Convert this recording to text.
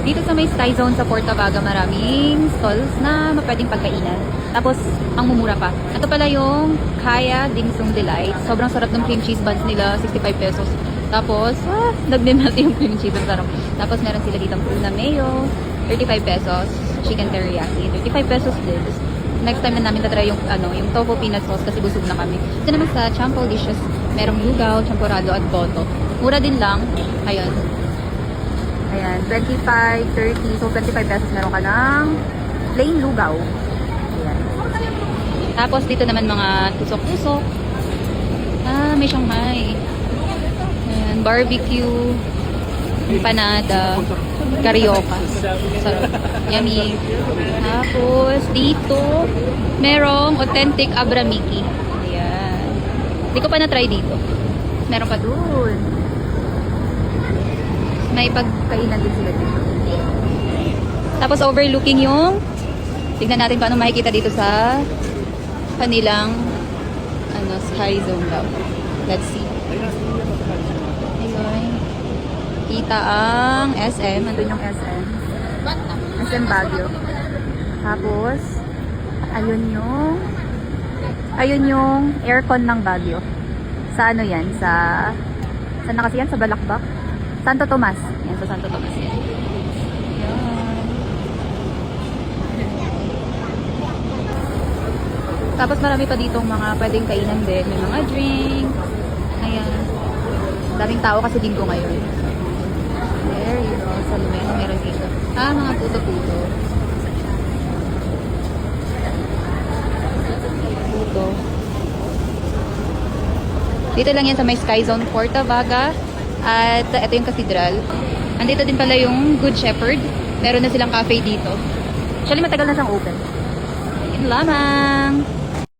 Dito sa may Sky Zone sa Porta Vaga, maraming stalls na pwedeng pagkainan. Tapos, ang mumura pa. Ito pala yung Kaya Dim Sum Delight. Sobrang sarap ng cream cheese buns nila, 65 pesos. Tapos, nag-melt yung cream cheese. Ang sarap. Tapos, meron sila ditong tuna mayo, 35 pesos. Chicken teriyaki, 35 pesos din. Next time na namin tatry yung, yung tofu peanut sauce kasi busog na kami. Ito naman sa champo dishes, merong lugaw, champorado at boto. Mura din lang. Ayun. Ayan, 25, 30. So, 25 pesos meron ka ng plain lugaw. Ayan. Tapos, dito naman mga tusok-tusok. May Shanghai. Ayan, barbecue, empanada, carioca. Sarap. Yummy. Tapos, dito, merong authentic abramiki. Ayan. Hindi ko pa na-try dito. Meron pa dun. May pagkainan din sila dito. Tapos, overlooking yung tignan natin paano makikita dito sa kanilang Sky Zone daw. Let's see. Ayun. Kita ang SM. Nandun yung SM. SM Baguio. Tapos, ayun yung aircon ng Baguio. Sa ano yan? Saan na kasi yan? Sa Balakbak? Santo Tomas. Yan, sa Santo Tomas yan. Tapos marami pa ditong mga pwedeng kainan din. May mga drink. Ayan. Daming tao kasi linggo ngayon. There you go. Sa Lumeno meron dito. Mga puto-puto. Puto. Dito lang yan sa may Sky Zone Porta Vaga. At ito yung cathedral. Andito din pala yung Good Shepherd. Meron na silang cafe dito. Actually, matagal na siyang open. Yun lamang.